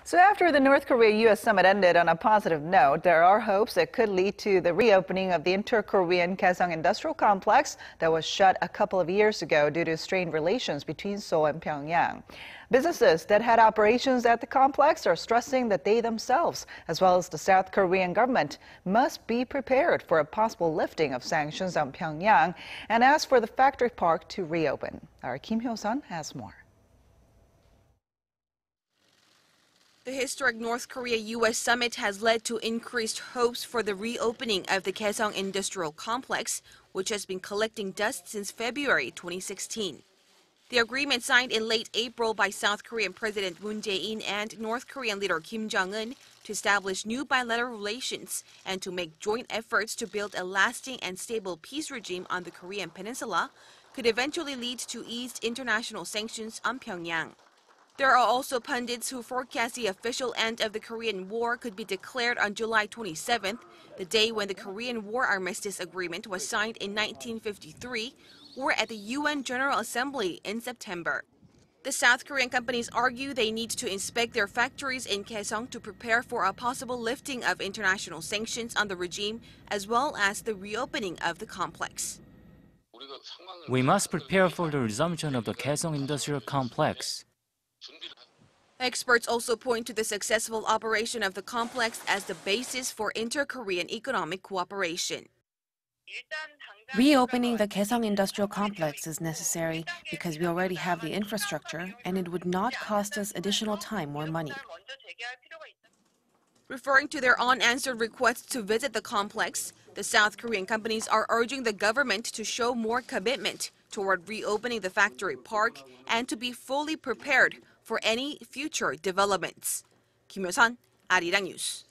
So after the North Korea-U.S. summit ended on a positive note, there are hopes it could lead to the reopening of the inter-Korean Kaesong Industrial Complex that was shut a couple of years ago due to strained relations between Seoul and Pyongyang. Businesses that had operations at the complex are stressing that they themselves, as well as the South Korean government, must be prepared for a possible lifting of sanctions on Pyongyang and ask for the factory park to reopen. Our Kim Hyo-sun has more. The historic North Korea-U.S. summit has led to increased hopes for the reopening of the Kaesong Industrial Complex, which has been collecting dust since February 2016. The agreement signed in late April by South Korean President Moon Jae-in and North Korean leader Kim Jong-un to establish new bilateral relations and to make joint efforts to build a lasting and stable peace regime on the Korean Peninsula could eventually lead to eased international sanctions on Pyongyang. There are also pundits who forecast the official end of the Korean War could be declared on July 27th, the day when the Korean War Armistice Agreement was signed in 1953, or at the UN General Assembly in September. The South Korean companies argue they need to inspect their factories in Kaesong to prepare for a possible lifting of international sanctions on the regime, as well as the reopening of the complex. We must prepare for the resumption of the Kaesong Industrial Complex. Experts also point to the successful operation of the complex as the basis for inter-Korean economic cooperation. Reopening the Kaesong Industrial Complex is necessary because we already have the infrastructure and it would not cost us additional time or money. Referring to their unanswered requests to visit the complex, the South Korean companies are urging the government to show more commitment toward reopening the factory park and to be fully prepared for any future developments. Kim Hyo-sun, Arirang News.